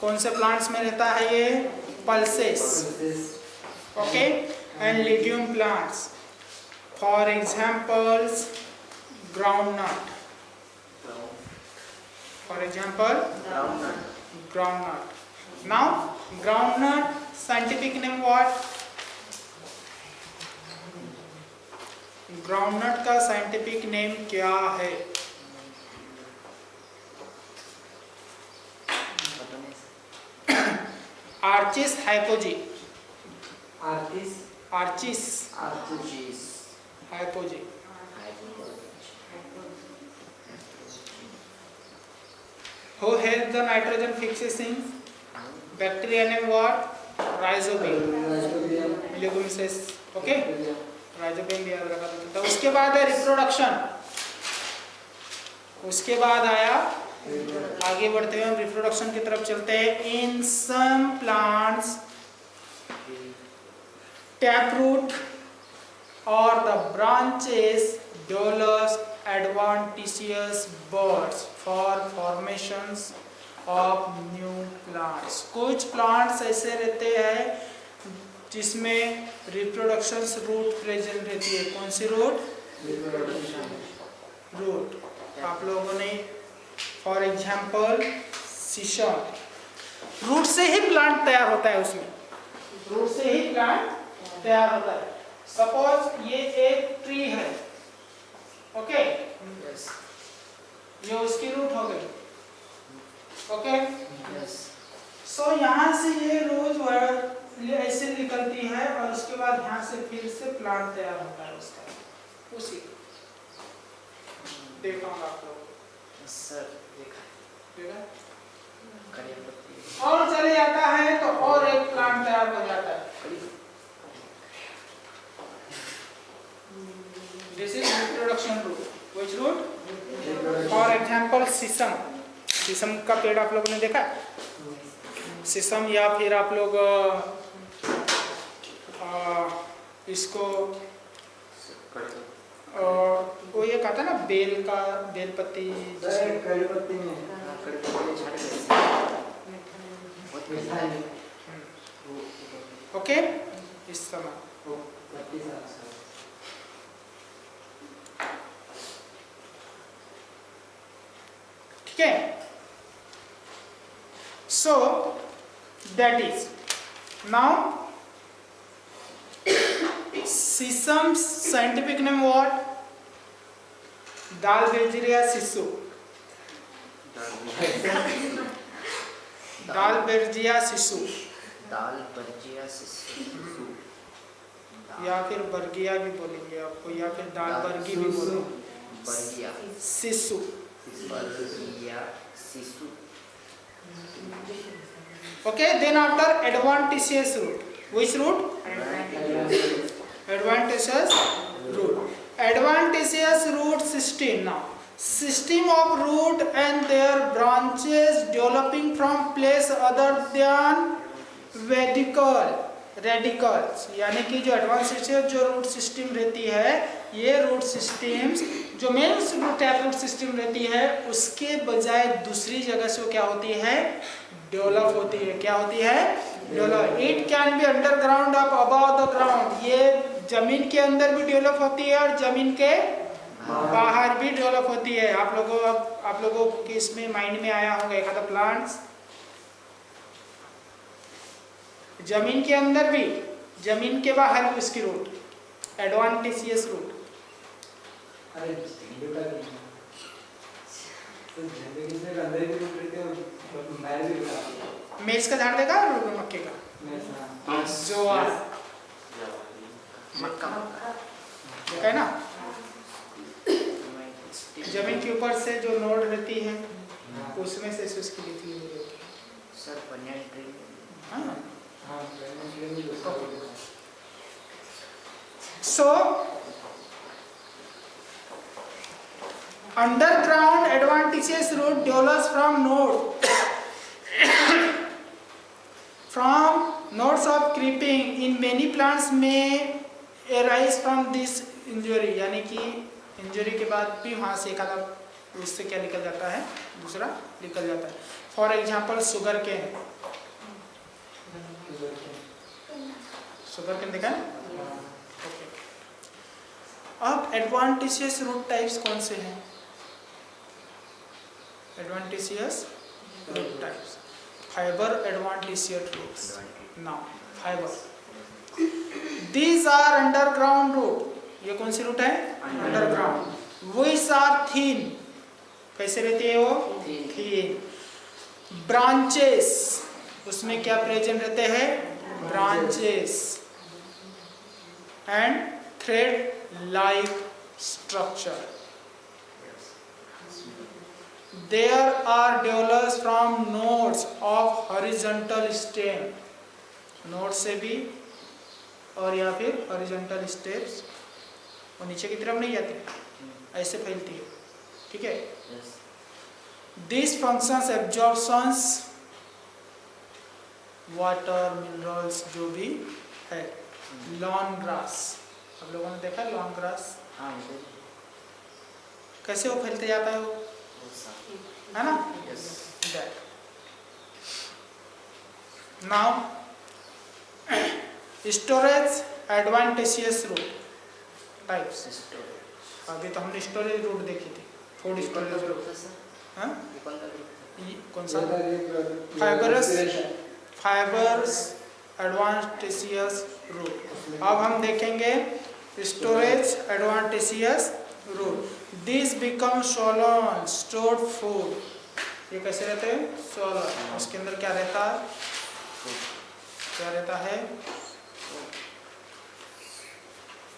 कौन से प्लांट्स में रहता है ये? Pulses. Okay, and legume plants, for examples groundnut, for example groundnut. Now groundnut scientific name what? Groundnut का साइंटिफिक नेम क्या है? Arachis hypogaea. Arachis hypogaea. Who help the nitrogen fixation? Bacteria name what? Rhizobium. Leguminous. Okay. Rhizobium भी याद रखा था. उसके बाद है रिप्रोडक्शन. उसके बाद आया, आगे बढ़ते हुए हम रिप्रोडक्शन की तरफ चलते हैं. In some plants taproot or the branches develops adventitious buds for formations of new plants. कुछ प्लांट्स ऐसे रहते हैं जिसमें रिप्रोडक्शन रूट प्रेजेंट रहती है. कौन सी रूट? रूट. आप लोगों ने फॉर एग्जाम्पल शीशम, रूट से ही प्लांट तैयार होता है. उसमें रूट से ही प्लांट तैयार होता है. सपोज ये एक ट्री है. ओके, ये उसकी रूट हो गई. ओके, सो यहाँ से ये रोज ऐसे निकलती है और उसके बाद यहाँ से फिर से प्लांट तैयार होता है उसका. उसी देखा होगा आप लोग. सर देखा. और चले जाता है तो और एक प्लांट तैयार हो जाता है. This is reproduction root. Which root? For example, शीशम. शीशम का पेड़ आप लोगों ने देखा? शीशम, या फिर आप लोग इसको वो ये कहता ना बेल का, बेल पत्ती. ओके, इस समय ठीक है. So that is now sesam's scientific name what? Dalbergia sisu. Dalbergia sisu. Dalbergia sisu. या फिर बर्गिया भी बोलेंगे आपको, या फिर दाल बर्गी भी बोलेंगे. बर्गिया Sissu. बर्गिया Sissu. Okay, then after adventitious root. Which root? Adventitious root. Adventitious root system. Now, system of root and their branches developing from place other than radicals. यानी कि जो adventitious जो root system रहती है, ये root systems जो मेन रूट सिस्टम रहती है उसके बजाय दूसरी जगह से क्या होती है? डेवलप होती है. क्या होती है? Develop. It can be underground up above the ground. ये जमीन के अंदर भी डेवलप होती है और जमीन के बाहर भी डेवलप होती है. आप लोगों के इसमें माइंड में आया होगा एक आधा प्लांट्स जमीन के अंदर भी, जमीन के बाहर भी उसकी रूट, एडवांटेजियस रूट. मेज का झाड़ देखा है मक्के का? ज्वार, मक्का देखा है ना? जमीन के ऊपर से जो नोड रहती है उसमें से उसकी निकली हुई होती है. Sir banyan tree. हाँ. So underground adventitious root develops from nodes of creeping in many plants may arise from this injury. यानी कि इंजरी के बाद भी वहाँ से एक आधा उससे क्या निकल जाता है, दूसरा निकल जाता है। For example sugarcane, sugarcane देखा है? ओके। अब एडवांटिशियस रूट टाइप्स कौन से हैं? Adventitious root types, fibre adventitious roots. Now fibre, these are underground root. ये कौन सी रूट है? अंडरग्राउंड। व्हिच आर थीन, कैसे रहती है वो? थीन। ब्रांचेस, उसमें क्या प्रेजेंट रहते हैं? Branches. And thread like structure. There are developed from nodes of horizontal stem, node से भी और या फिर हॉरिजॉन्टल स्टेप्स, वो नीचे की तरफ नहीं जाती, ऐसे फैलती है, ठीक है। दिस फंक्शंस एब्जॉर्प्शंस वाटर मिनरल्स जो भी है। लॉन ग्रास, आप लोगों ने देखा लॉन ग्रास कैसे वो फैलते जाता है, वो है ना। That now storage advantageous root types. अभी तो हमने स्टोरेज रूट देखी थी, फूड स्टोरेज रूट। हाँ, कौन सा? Fibers advantageous root. अब हम देखेंगे storage advantageous root. This become swollen stored food. ये कैसे रहते हैं? सोलन। उसके अंदर क्या रहता है? क्या रहता है?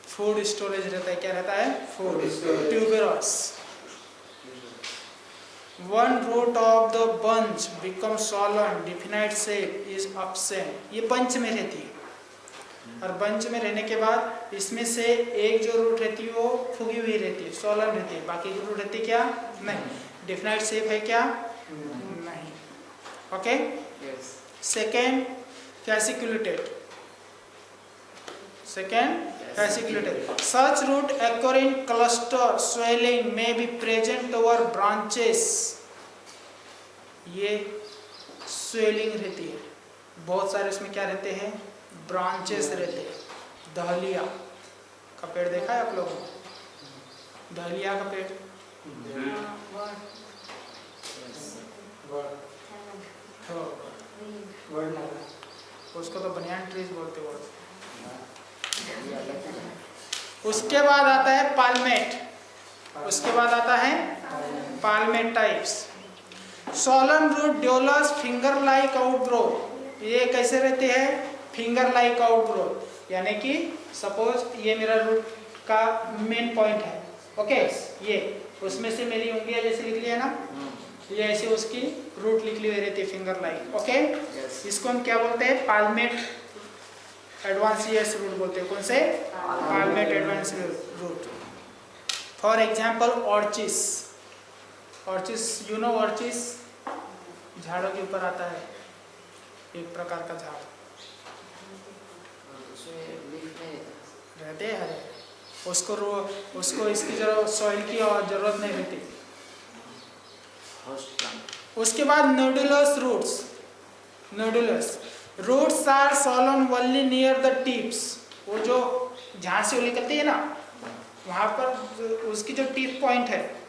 फूड स्टोरेज रहता है। क्या रहता है? Food. Tuberous. One root of the bunch become swollen, definite shape is absent। ये बंच में रहती है, और बंच में रहने के बाद इसमें से एक जो रूट रहती है वो फूगी हुई रहती है, सोलन रहती है। बाकी जो रूट रहती है क्या? नहीं। डिफिनाइट शेप है क्या? नहीं। Okay. Second fasciculated. Second, fasciculated. Such root occur in cluster swelling may be present over branches. ये swelling रहती है, बहुत सारे इसमें क्या रहते हैं? ब्रांचेस रहते हैं। दहलिया का पेड़ देखा है आप लोगों ने? दहलिया का पेड़, उसको तो बनियान ट्रीज बोलते हो। उसके बाद आता है पाल्मेट। उसके बाद आता है palmate types. Swollen root develops finger like outgrowth. ये कैसे रहते हैं? फिंगर लाइक आउटग्रोथ, यानी कि सपोज ये मेरा रूट का मेन पॉइंट है, ओके। ये उसमें से मेरी उंगलियां जैसे निकली है ना, ये ऐसे उसकी रूट निकली हुई रहती है, फिंगर लाइक, ओके। इसको हम क्या बोलते हैं? पाल्मेट एडवांसियस रूट बोलते हैं। कौन से? Palmate adventitious root. For example orchis. Orchis, you know orchis? झाड़ों के ऊपर आता है, एक प्रकार का झाड़ रहते हैं, उसको इसकी जरूरत, सॉइल की और जरूरत नहीं रहती। उसके बाद nodulose roots. Nodulose roots are swollen only near the tips. वो जो जहाँ से वो निकलती है ना, वहाँ पर उसकी जो टिप पॉइंट है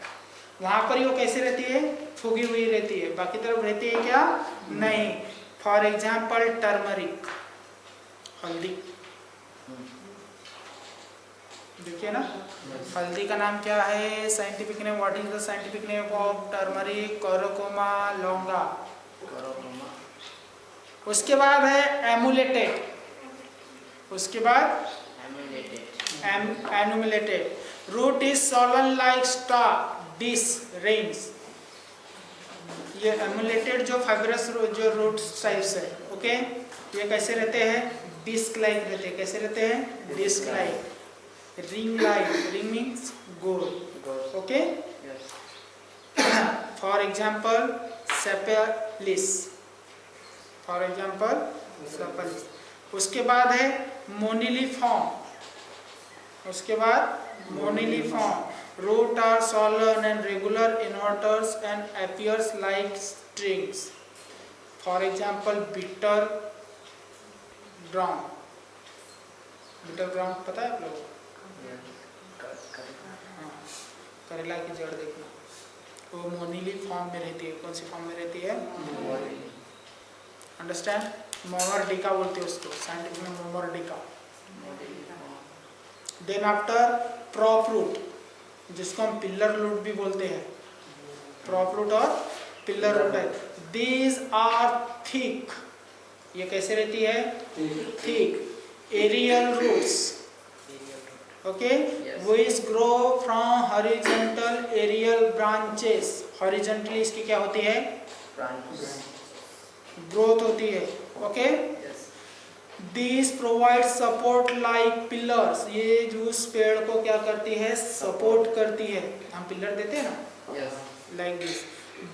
वहाँ पर ही वो कैसे रहती है? फूगी हुई रहती है। बाकी तरफ रहती है क्या? नहीं। फॉर एग्जाम्पल टर्मरिक, हल्दी। देखिए ना, हल्दी का नाम क्या है? Scientific name, what is the scientific name of turmeric? Curcuma longa. उसके बाद है एमुलेटेड। उसके बाद annulated. Root is swollen like star, disc, rings. ये एमुलेटेड जो फाइब्रस जो रूट टाइप्स है, ओके, ये कैसे रहते हैं? डिस्क लाइक रहते हैं। कैसे रहते हैं? Disc like. Ring like, ring means गोल, okay. For example Cephaelis. For example Cephaelis. उसके बाद है मोनिलिफॉर्म। उसके बाद moniliform. Root are swollen and regular inverters and appears like strings. For example, bitter ground. Bitter ground पता है आप लोगों को? हाँ, करेला की जड़ देखना, वो मोनीली फॉर्म में रहती है। कौन सी फॉर्म में रहती है? अंडरस्टैंड? मोमरडिका बोलते हैं उसको, साइंटिफिक में momordica. Then after prop root, जिसको हम पिल्लर रूट भी बोलते हैं, प्रॉप रूट और पिल्लर रूट है। दीज आर थिक, ये कैसे रहती है? Thick aerial roots, okay, which grow from horizontal aerial branches. horizontally इसकी क्या होती है? ग्रोथ होती है। Okay, these provide support like pillars. ये जो उस पेड़ को क्या करती है? सपोर्ट करती है। हम पिलर देते हैं ना, like this.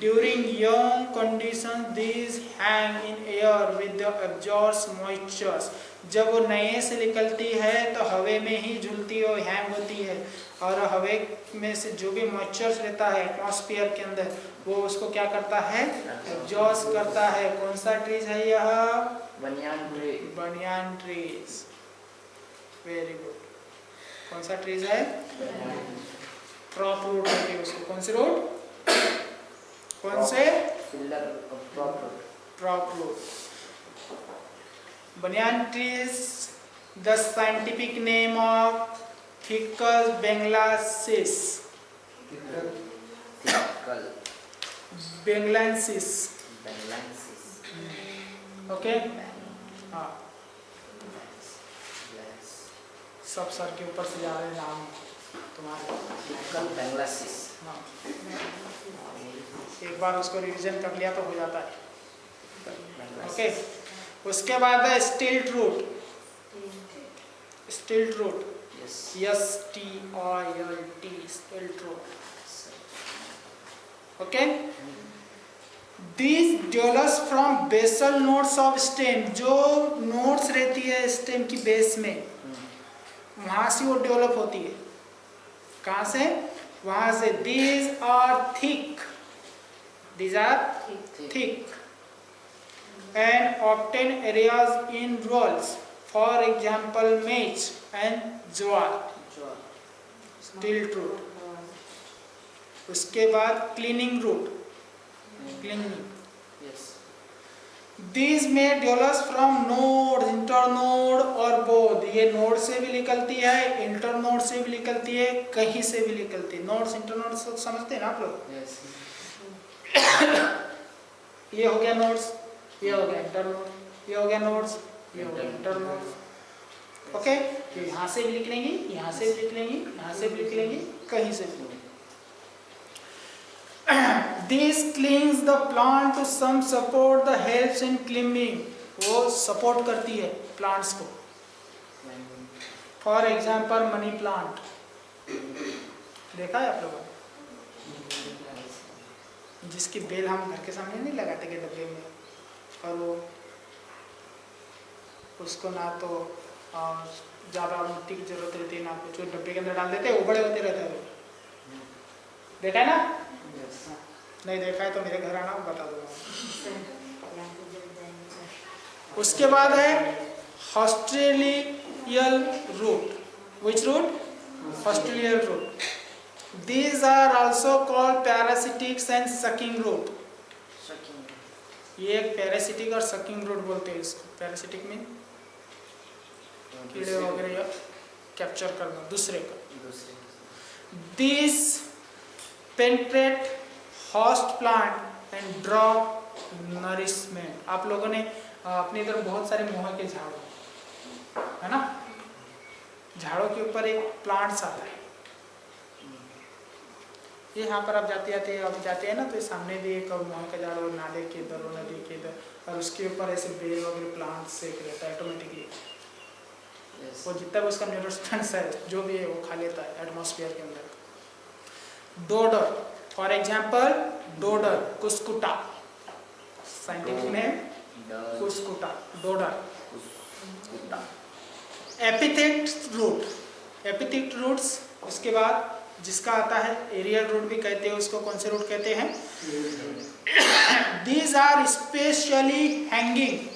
During young conditions, these hang in air with the absorbed moistures. जब वो नए से निकलती है तो हवे में ही झूलती और हैंग होती है, और हवे में से जो भी मॉइस्चर्स रहता है एटमॉस्फेयर के अंदर, वो उसको क्या करता है? एब्जॉर्ब करता है। कौन सा ट्रीज है यह? बनियान ट्रीज। Very good. कौन सा ट्रीज है? प्रॉप रूट होती है उसको। कौन से रूट? कौन से? Prop root. Banyan trees, the scientific name of Ficus benglensis. Benglensis. Okay, हाँ, सब सर के ऊपर से जा रहे नाम तुम्हारे। हाँ, एक बार उसको रिवीजन कर लिया तो हो जाता है। ओके, उसके बाद है stilt root. Stilt root, STILT, stilt root. Okay, this develops from basal nodes of stem. जो नोड्स रहती है स्टेम की बेस में, वहां से वो डेवलप होती है। कहां से? वहां से। These are thick, these are thick and often areas in rolls, for example maize and jowar. Stilt root. उसके बाद cleaning root, cleaning. These may develop from nodes, internode और both. ये नोड से भी निकलती है, इंटरनोड से भी निकलती है, कहीं से भी निकलती है। नोड्स इंटरनोड समझते हैं ना आप लोग? ये हो गया नोड्स, ये हो गया इंटरनोड, ये हो गया नोड्स, ये हो गया इंटरनोड। ओके, तो यहाँ से भी लिख लेंगे, यहाँ से भी लिख लेंगे, यहाँ से भी लिख लेंगे, कहीं से भी। This clings the plant to some support the helps in climbing. वो सपोर्ट करती है प्लांट्स को। फॉर एग्जाम्पल मनी प्लांट, देखा है आप लोगों ने? जिसकी बेल हम घर के सामने नहीं लगाते के डब्बे में, और वो उसको ना तो ज़्यादा मिट्टी की जरूरत रहती है ना कुछ, डब्बे के अंदर डाल देते हैं, वो बड़े होते रहते हैं। देखा है ना? नहीं देखा है तो मेरे घर आना, बता दूंगा। उसके बाद है haustorial root. Which root? Haustorial root. These are also called parasitics and sucking root. ये एक पैरासिटिक और सकिंग रूट बोलते हैं इसको। पैरासिटिक में कीड़े वगैरह कैप्चर करना दूसरे का। These penetrate host plant and drop nourishment. आप लोगों ने अपनी तरफ बहुत सारे मोह के झाड़ है ना, झाड़ों के ऊपर एक प्लांट्स आता है। ये यहाँ पर आप जाते हैं ना, तो सामने भी एक मोह का झाड़ और नाले के इधर और नदी के इधर, और उसके ऊपर ऐसे बेल वगैरह प्लांट्स से रहता है ऑटोमेटिकली। वो जितना भी उसका न्यूट्रिएंट्स है जो भी है वो खा लेता है एटमॉस्फेयर के अंदर। Dodder, for example dodder, Cuscuta, scientific name Cuscuta, dodder. Epithet root, epithet roots. इसके बाद जिसका आता है एरियल रूट भी कहते हैं उसको। कौन से रूट कहते हैं? These are especially hanging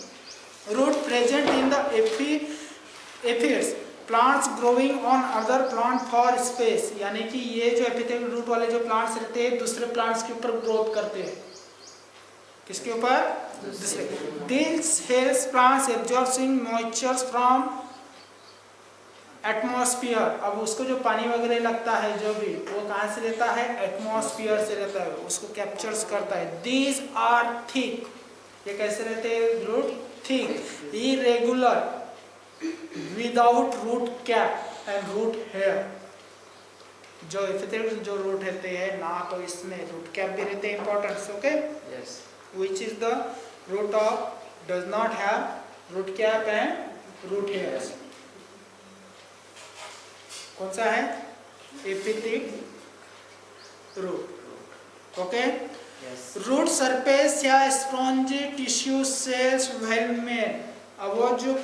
root present in the epiphytes plants growing on other plant for space। यानी कि ये जो एपिथेलियल रूट वाले जो प्लांट्स रहते हैं दूसरे प्लांट्स के ऊपर ग्रोथ करते हैं। किसके ऊपर? दूसरे। This helps plants absorbing moisture from atmosphere. अब उसको जो पानी वगैरह लगता है जो भी वो कहाँ से रहता है? एटमॉस्फेयर से रहता है, उसको कैप्चर्स करता है। These are thick, ये कैसे रहते हैं root? Thick, irregular, without root cap and root hair. जो एपिथेलियल जो रूट रहते हैं ना तो इसमें रूट कैप भी रहते हैं, importance. Okay, which is the root of does not have root cap and root hairs। कौन सा है? एपिथेलिक रूट। ओके, रूट सरफेस या स्पॉन्जी टिश्यू सेल्स वेलमेन। अब वो जो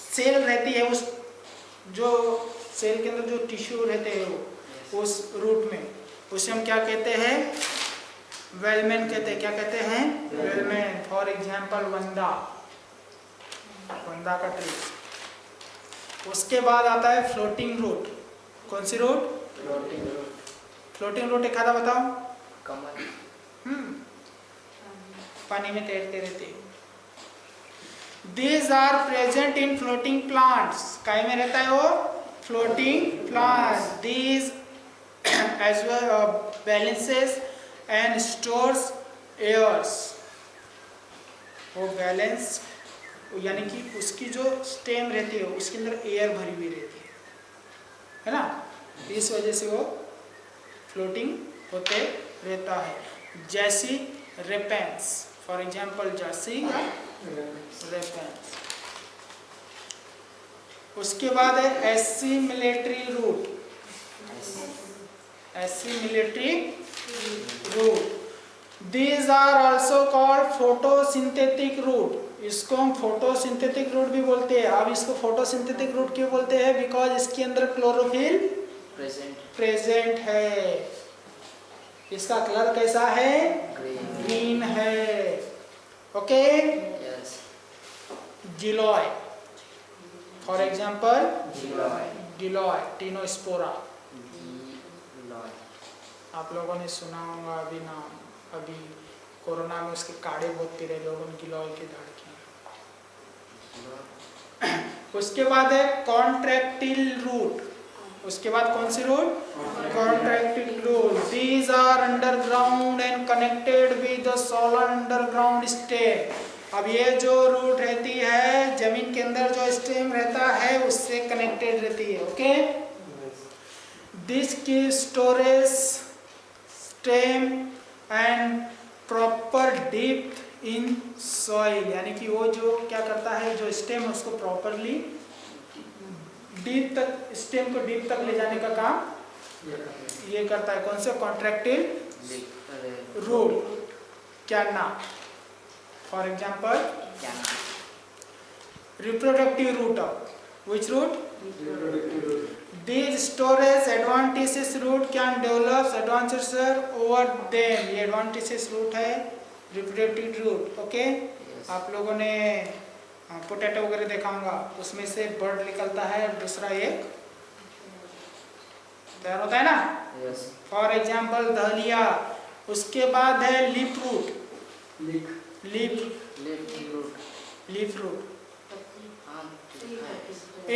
सेल रहती है उस जो सेल के अंदर जो टिश्यू रहते हैं वो उस रूट में, उसे हम क्या कहते हैं? वेलमेन कहते हैं। क्या कहते हैं? वेलमेन। फॉर एग्जाम्पल वंदा, वंदा का ट्री। उसके बाद आता है फ्लोटिंग रूट। कौन सी रूट? Floating root. फ्लोटिंग रूट एक आधा बताओ। कमल। पानी में तैरते रहते। These are present in floating plants। काय में रहता है वो? Floating plants। These as well balances and stores airs। वो बैलेंस यानी कि उसकी जो स्टेम रहती है उसके अंदर एयर भरी हुई रहती है ना, इस वजह से वो फ्लोटिंग होते रहता है। जैसी रेपेंस, फॉर एग्जांपल जैसी रेपेंस। उसके बाद है assimilatory root. Assimilatory root. These are also called photosynthetic root। इसको हम फोटोसिंथेटिक रूट भी बोलते हैं। अब इसको फोटोसिंथेटिक रूट क्यों बोलते हैं? बिकॉज इसके अंदर क्लोरोफिल प्रेजेंट है। इसका कलर कैसा है? ग्रीन है। Okay, giloy, for example giloy, Tinospora. आप लोगों ने सुना होगा अभी नाम, अभी कोरोना में उसके काढ़े बहुत पी रहे लोगों की लॉल के झाड़ के। उसके बाद है कॉन्ट्रैक्टिल रूट। उसके बाद कौन सी root? Contractile root. These are underground and connected with the solid underground stem। अब ये जो रूट रहती है जमीन के अंदर जो स्टेम रहता है उससे कनेक्टेड रहती है। ओके, दिस की storage stem and proper deep in soil. यानी कि वो जो क्या करता है, जो स्टेम है उसको प्रॉपरली डीप तक, स्टेम को डीप तक ले जाने का काम ये करता है। कौन सा? Contractile root. Canna, for example reproductive root of which root? These storage adventitious root can develop advantages over them। ये adventitious root है, reproductive root। ओके, आप लोगों ने पोटैटो वगैरह देखा होगा, उसमें से बर्ड निकलता है और दूसरा एक तैयार होता है ना। For example dahlia. उसके बाद है leaf root. Leaf root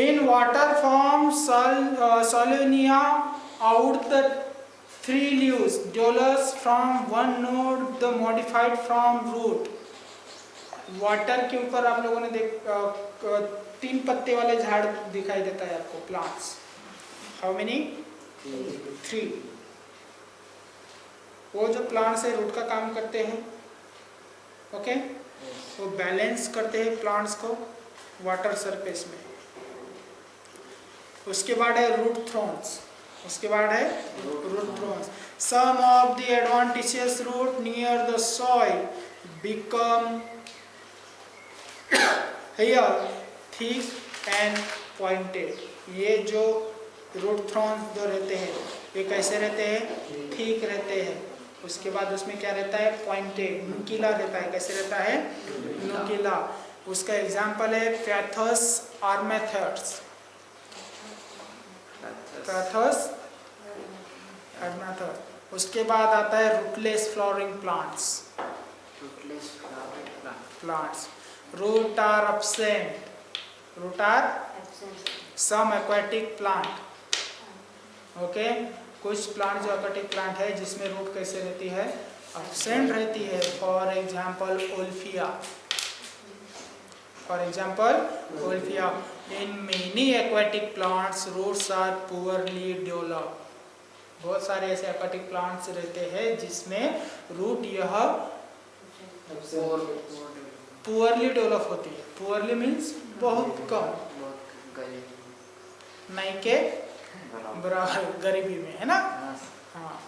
in water form Solenia out the 3 leaves develops from one node the modified from root। Water के ऊपर आप लोगों ने 3 पत्ते वाले झाड़ दिखाई देता है आपको, प्लांट्स। How many? 3। वो जो प्लांट्स है रूट का काम करते हैं। ओके, वो बैलेंस करते हैं प्लांट्स को वाटर सरफेस में। उसके बाद है रूट थ्रोन्स। उसके बाद है root thorns. Some of the advantages root near the soil become here thick and pointed. ये जो रूट थ्रोन्स जो रहते हैं वे कैसे रहते हैं, ठीक रहते हैं। उसके बाद उसमें क्या रहता है, पॉइंटेड, नुकीला रहता है। कैसे रहता है, नुकीला। उसका एग्जाम्पल है पैथस आर्मेथर्स, पैथस आर्मेथर्स। उसके बाद आता है rootless flowering plants, rootless flowering plants. Root are absent. Root are some aquatic plant. Okay. कुछ प्लांट जो aquatic plant है जिसमें रूट कैसे रहती है, absent रहती है। For example, Olfia. For example, Olfia. In many aquatic plants, roots are poorly developed. बहुत सारे ऐसे aquatic plants रहते हैं जिसमें रूट यह पुअरली डेवलप होती है। पुअरली मीन्स बहुत कम, नहीं के बराबर, गरीबी में, है ना। हाँ।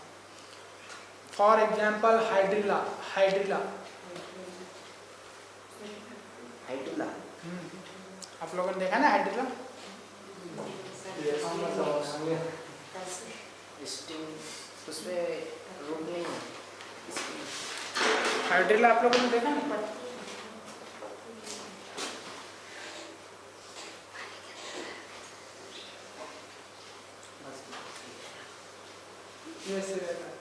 For example hydrilla, hydrilla, hydrilla. आप लोगों ने देखा ना हाइड्रिला, उसमें रूट नहीं है। हाइड्रिला आप लोगों ने देखा ना। ऐसे रहता है,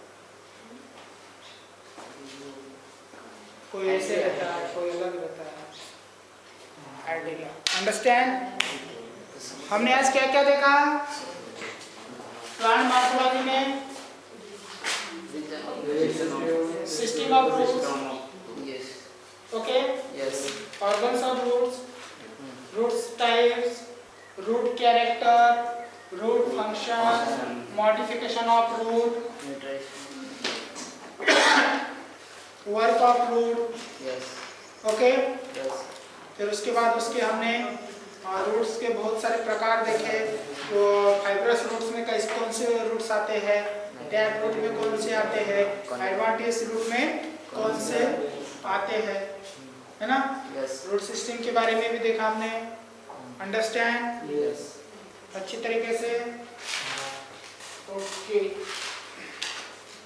कोई ऐसे रहता है, कोई अलग रहता है। Hydrilla, understand. हमने आज क्या क्या देखा प्लांट मॉर्फोलॉजी में, system of roots, okay, organs of roots, roots types, root character, root function, modification of root, work of root, okay. फिर उसके बाद उसके हमने रूट्स के बहुत सारे प्रकार देखे। तो फाइब्रस रूट्स में कौन से रूट्स आते हैं, टैप रूट में कौन से आते हैं, एडवांटेज रूट में कौन से आते हैं, है ना। रूट सिस्टम के बारे में भी देखा हमने, अंडरस्टैंड, अच्छी तरीके से, ओके।